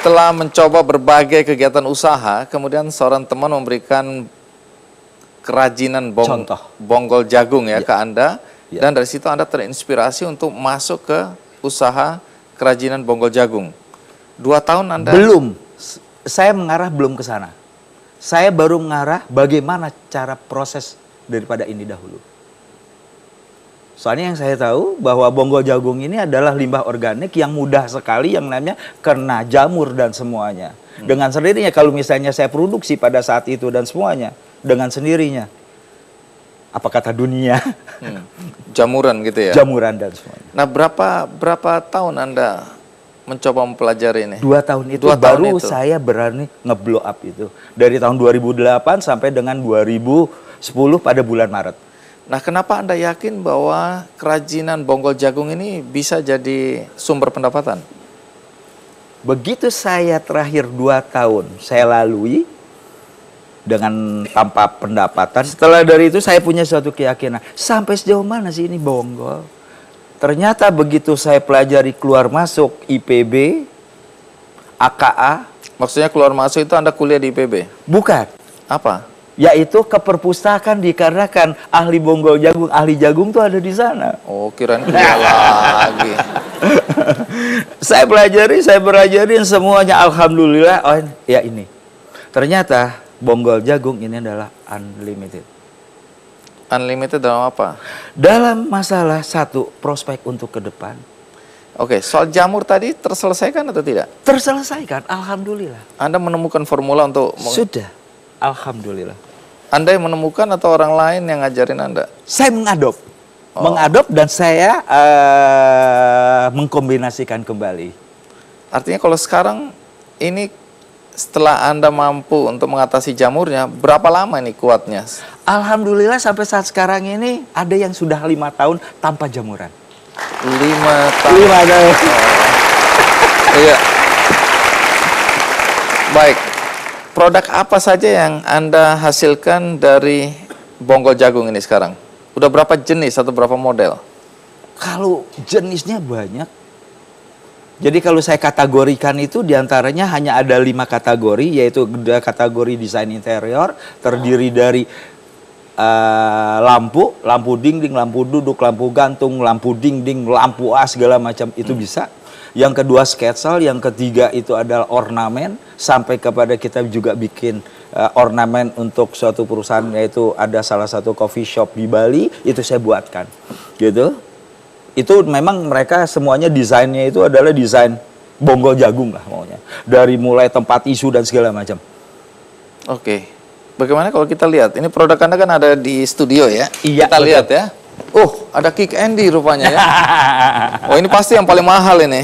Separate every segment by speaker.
Speaker 1: setelah mencoba berbagai kegiatan usaha, kemudian seorang teman memberikan kerajinan bonggol jagung ya ke Anda, dan dari situ Anda terinspirasi untuk masuk ke usaha kerajinan bonggol jagung. 2 tahun Anda?
Speaker 2: Belum, saya mengarah belum ke sana. Saya baru mengarah bagaimana cara proses daripada ini dahulu. Soalnya yang saya tahu bahwa bonggol jagung ini adalah limbah organik yang mudah sekali yang namanya kena jamur dan semuanya. Dengan sendirinya kalau misalnya saya produksi pada saat itu dan semuanya dengan sendirinya. Apa kata dunia?
Speaker 1: Jamuran gitu ya?
Speaker 2: Jamuran dan semuanya.
Speaker 1: Nah, berapa tahun Anda mencoba mempelajari ini?
Speaker 2: 2 tahun itu
Speaker 1: 2 tahun
Speaker 2: baru
Speaker 1: itu.
Speaker 2: saya berani ngeblow up itu. Dari tahun 2008 sampai dengan 2010 pada bulan Maret.
Speaker 1: Nah, kenapa Anda yakin bahwa kerajinan bonggol jagung ini bisa jadi sumber pendapatan?
Speaker 2: Begitu saya terakhir 2 tahun saya lalui dengan tanpa pendapatan. Setelah dari itu saya punya suatu keyakinan. Sampai sejauh mana sih ini bonggol? Ternyata begitu saya pelajari keluar masuk IPB, AKA.
Speaker 1: Maksudnya keluar masuk itu Anda kuliah di IPB?
Speaker 2: Bukan.
Speaker 1: Apa?
Speaker 2: Yaitu ke perpustakaan dikarenakan ahli bonggol jagung, ahli jagung tuh ada di sana.
Speaker 1: Oh, kirain kuliah lagi.
Speaker 2: Saya belajarin semuanya, alhamdulillah. Oh, ya ini. Ternyata bonggol jagung ini adalah unlimited.
Speaker 1: Unlimited dalam apa?
Speaker 2: Dalam masalah satu, prospek untuk ke depan.
Speaker 1: Oke, soal jamur tadi terselesaikan atau tidak?
Speaker 2: Terselesaikan, alhamdulillah.
Speaker 1: Anda menemukan formula untuk...
Speaker 2: Sudah, alhamdulillah.
Speaker 1: Anda yang menemukan atau orang lain yang ngajarin Anda?
Speaker 2: Saya mengadop. Mengadop dan saya mengkombinasikan kembali.
Speaker 1: Artinya kalau sekarang ini setelah Anda mampu untuk mengatasi jamurnya, berapa lama ini kuatnya?
Speaker 2: Alhamdulillah sampai saat sekarang ini ada yang sudah 5 tahun tanpa jamuran.
Speaker 1: 5 tahun.
Speaker 2: 5 tahun.
Speaker 1: Iya. Baik. Produk apa saja yang Anda hasilkan dari bonggol jagung ini sekarang? Udah berapa jenis atau berapa model?
Speaker 2: Kalau jenisnya banyak. Jadi kalau saya kategorikan itu diantaranya hanya ada 5 kategori, yaitu kategori desain interior, terdiri dari lampu dinding, lampu duduk, lampu gantung, lampu dinding, lampu as, segala macam itu bisa. Yang kedua sketsal, yang ketiga itu adalah ornamen, sampai kepada kita juga bikin ornamen untuk suatu perusahaan, yaitu ada salah satu coffee shop di Bali, itu saya buatkan, gitu. Itu memang mereka semuanya desainnya itu adalah desain bonggol jagung lah maunya. Dari mulai tempat tisu dan segala macam.
Speaker 1: Oke. Bagaimana kalau kita lihat? Ini produk Anda kan ada di studio ya?
Speaker 2: Iya,
Speaker 1: kita
Speaker 2: betul.
Speaker 1: lihat ya. Oh, ada Kick Andy rupanya ya. Oh, ini pasti yang paling mahal ini.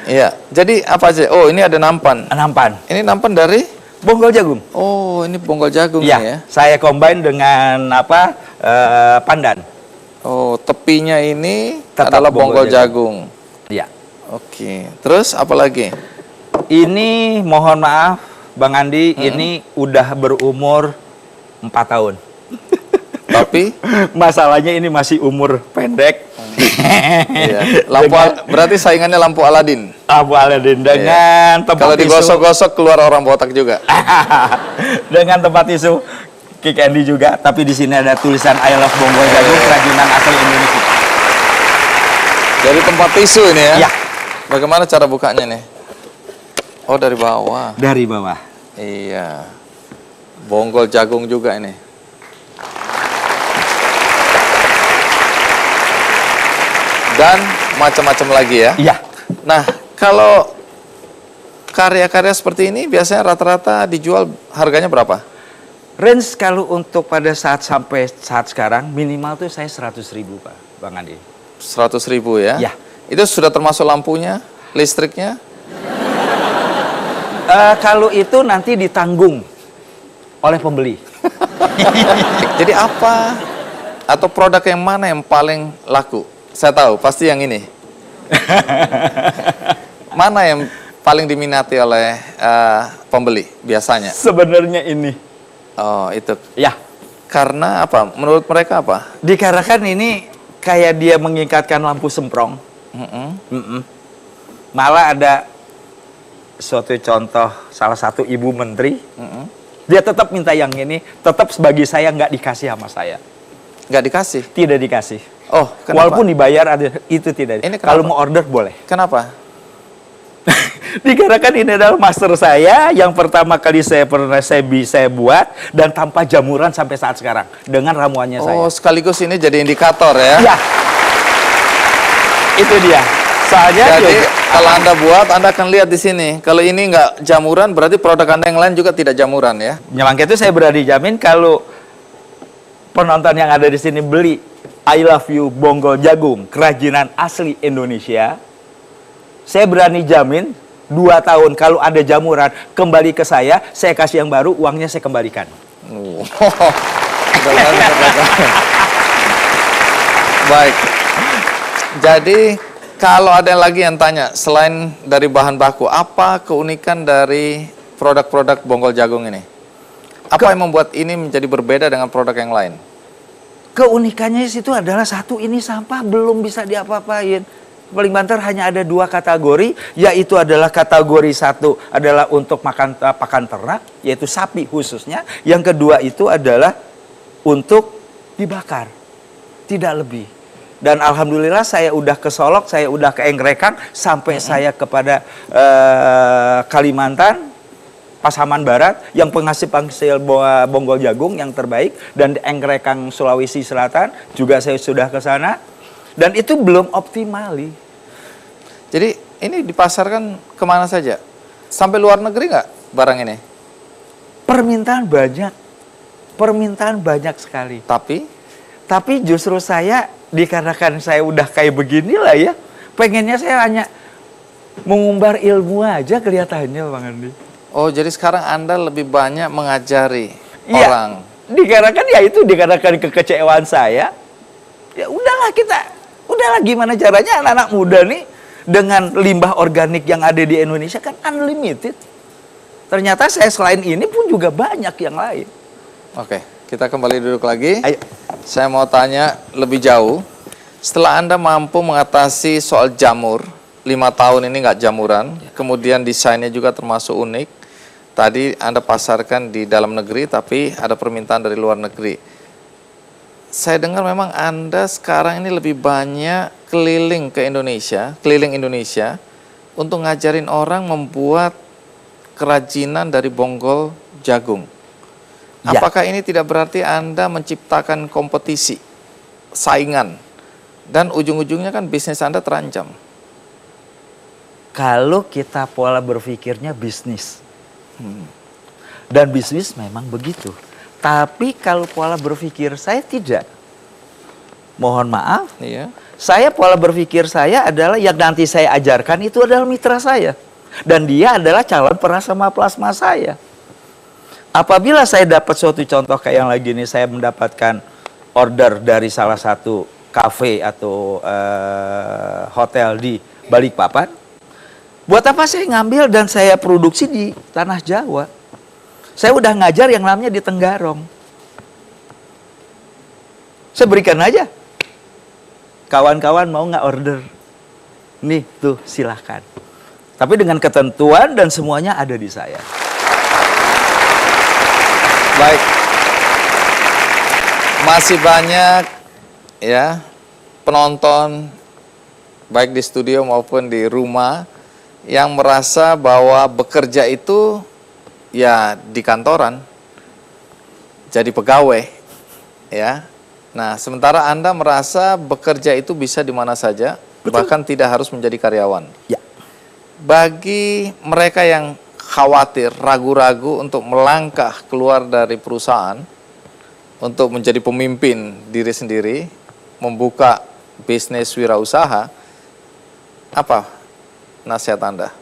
Speaker 1: Iya. Jadi apa aja? Oh, ini ada nampan.
Speaker 2: Nampan.
Speaker 1: Ini nampan dari
Speaker 2: Bonggol jagung.
Speaker 1: Oh, ini bonggol jagung
Speaker 2: Iya,
Speaker 1: ya.
Speaker 2: saya combine dengan pandan.
Speaker 1: Oh, tepinya ini
Speaker 2: Tetap
Speaker 1: adalah bonggol
Speaker 2: bonggol
Speaker 1: jagung.
Speaker 2: Iya.
Speaker 1: Oke. Terus apa lagi?
Speaker 2: Ini mohon maaf Bang Andi, ini udah berumur 4 tahun.
Speaker 1: Tapi
Speaker 2: masalahnya ini masih umur pendek.
Speaker 1: Iya. Berarti saingannya lampu Aladin.
Speaker 2: Lampu Aladin dengan tempat
Speaker 1: kalau
Speaker 2: tisu.
Speaker 1: digosok-gosok keluar orang botak juga.
Speaker 2: Dengan tempat tisu Kick Andy juga, tapi di sini ada tulisan I love bonggol jagung kerajinan asli Indonesia.
Speaker 1: Dari tempat tisu ini ya?
Speaker 2: Iya.
Speaker 1: Bagaimana cara bukanya nih? Oh, dari bawah.
Speaker 2: Dari bawah.
Speaker 1: Iya. Bonggol jagung juga ini. Dan macam-macam lagi ya?
Speaker 2: Iya.
Speaker 1: Nah, kalau karya-karya seperti ini biasanya rata-rata dijual harganya berapa?
Speaker 2: Range kalau untuk pada sampai saat sekarang minimal tuh saya 100.000 Pak, Bang Andi.
Speaker 1: 100.000 ya?
Speaker 2: Ya.
Speaker 1: Itu sudah termasuk lampunya, listriknya?
Speaker 2: Kalau itu nanti ditanggung oleh pembeli.
Speaker 1: Jadi apa atau produk yang mana yang paling laku? Saya tahu, pasti yang ini. Mana yang paling diminati oleh pembeli biasanya?
Speaker 2: Sebenarnya ini.
Speaker 1: Oh, itu.
Speaker 2: Ya.
Speaker 1: Karena apa? Menurut mereka apa?
Speaker 2: Dikarenakan ini kayak dia mengikatkan lampu semprong. Malah ada suatu contoh salah satu ibu menteri, dia tetap minta yang ini, tetap bagi saya nggak dikasih sama saya.
Speaker 1: Nggak dikasih?
Speaker 2: Tidak dikasih.
Speaker 1: Oh, kenapa?
Speaker 2: Walaupun dibayar ada, itu tidak.
Speaker 1: Ini
Speaker 2: kalau mau order boleh.
Speaker 1: Kenapa?
Speaker 2: Dikarenakan ini adalah master saya yang pertama kali saya buat dan tanpa jamuran sampai saat sekarang dengan ramuannya saya.
Speaker 1: Oh, sekaligus ini jadi indikator ya?
Speaker 2: Iya. Itu dia. Soalnya
Speaker 1: jadi kalau Anda buat, Anda akan lihat di sini. Kalau ini nggak jamuran, berarti produk Anda yang lain juga tidak jamuran ya?
Speaker 2: Nyamangka itu saya berani jamin kalau penonton yang ada di sini beli I Love You Bonggol Jagung kerajinan asli Indonesia, saya berani jamin 2 tahun kalau ada jamuran kembali ke saya kasih yang baru, uangnya saya kembalikan.
Speaker 1: Baik. Jadi kalau ada lagi yang tanya, selain dari bahan baku, apa keunikan dari produk-produk Bonggol Jagung ini? Apa yang membuat ini menjadi berbeda dengan produk yang lain?
Speaker 2: Keunikannya itu adalah satu, ini sampah belum bisa diapa-apain. Paling banter hanya ada 2 kategori, yaitu adalah kategori 1 adalah untuk pakan ternak, yaitu sapi khususnya. Yang kedua itu adalah untuk dibakar, tidak lebih. Dan alhamdulillah saya udah ke Solok, saya udah ke Engrekang, sampai saya kepada Kalimantan, Pasaman Barat, yang penghasil bonggol jagung yang terbaik, dan Engrekang Sulawesi Selatan juga saya sudah ke sana. Dan itu belum optimali.
Speaker 1: Jadi ini dipasarkan kemana saja? Sampai luar negeri nggak barang ini?
Speaker 2: Permintaan banyak. Permintaan banyak sekali. Tapi justru saya, dikarenakan saya udah kayak beginilah ya, pengennya saya hanya mengumbar ilmu aja kelihatannya Bang Andi.
Speaker 1: Oh, jadi sekarang Anda lebih banyak mengajari orang.
Speaker 2: Dikarenakan kekecewaan saya. Ya udahlah gimana caranya anak-anak muda nih dengan limbah organik yang ada di Indonesia kan unlimited. Ternyata saya selain ini pun juga banyak yang lain.
Speaker 1: Oke, kita kembali duduk lagi.
Speaker 2: Ayo.
Speaker 1: Saya mau tanya lebih jauh. Setelah Anda mampu mengatasi soal jamur, 5 tahun ini nggak jamuran, kemudian desainnya juga termasuk unik. Tadi Anda pasarkan di dalam negeri, tapi ada permintaan dari luar negeri. Saya dengar memang Anda sekarang ini lebih banyak keliling Indonesia untuk ngajarin orang membuat kerajinan dari bonggol jagung.
Speaker 2: Ya.
Speaker 1: Apakah ini tidak berarti Anda menciptakan kompetisi, saingan, dan ujung-ujungnya kan bisnis Anda terancam?
Speaker 2: Kalau kita pola berpikirnya bisnis, dan bisnis memang begitu. Tapi kalau pola berpikir saya tidak. Mohon maaf.
Speaker 1: Iya.
Speaker 2: Saya pola berpikir saya adalah yang nanti saya ajarkan itu adalah mitra saya. Dan dia adalah calon plasma plasma saya. Apabila saya dapat suatu contoh kayak yang lagi ini, saya mendapatkan order dari salah satu kafe atau hotel di Balikpapan. Buat apa saya ngambil dan saya produksi di tanah Jawa? Saya udah ngajar yang namanya di Tenggarong. Saya berikan aja. Kawan-kawan mau nggak order? Nih, tuh silahkan. Tapi dengan ketentuan dan semuanya ada di saya.
Speaker 1: Baik. Masih banyak ya penonton baik di studio maupun di rumah yang merasa bahwa bekerja itu ya di kantoran, jadi pegawai, ya. Nah, sementara Anda merasa bekerja itu bisa di mana saja, bahkan tidak harus menjadi karyawan.
Speaker 2: Ya.
Speaker 1: Bagi mereka yang khawatir, ragu-ragu untuk melangkah keluar dari perusahaan, untuk menjadi pemimpin diri sendiri, membuka bisnis wirausaha, apa nasihat Anda?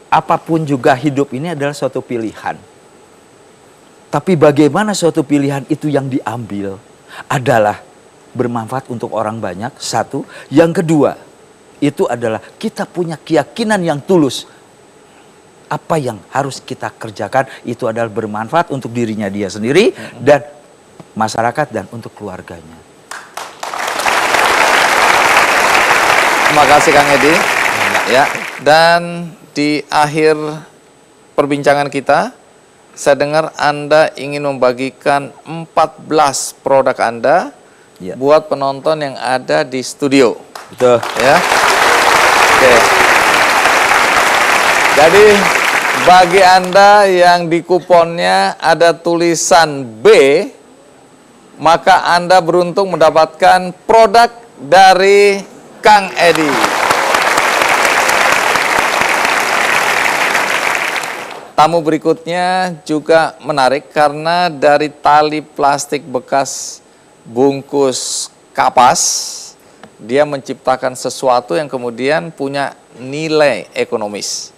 Speaker 2: Apapun juga hidup ini adalah suatu pilihan. Tapi bagaimana suatu pilihan itu yang diambil adalah bermanfaat untuk orang banyak, satu. Yang kedua, itu adalah kita punya keyakinan yang tulus. Apa yang harus kita kerjakan itu adalah bermanfaat untuk dirinya dia sendiri dan masyarakat dan untuk keluarganya.
Speaker 1: Terima kasih Kang Edi. Ya, dan di akhir perbincangan kita, saya dengar Anda ingin membagikan 14 produk Anda buat penonton yang ada di studio.
Speaker 2: Betul.
Speaker 1: Ya. Oke. Jadi bagi Anda yang di kuponnya ada tulisan B, maka Anda beruntung mendapatkan produk dari Kang Edi. Tamu berikutnya juga menarik karena dari tali plastik bekas bungkus kapas, dia menciptakan sesuatu yang kemudian punya nilai ekonomis.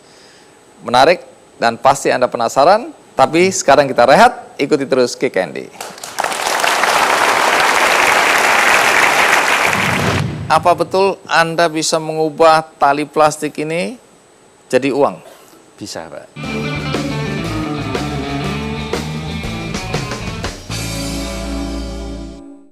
Speaker 1: Menarik dan pasti Anda penasaran, tapi sekarang kita rehat, ikuti terus Kick Andy. Apa betul Anda bisa mengubah tali plastik ini jadi uang?
Speaker 2: Bisa, Pak.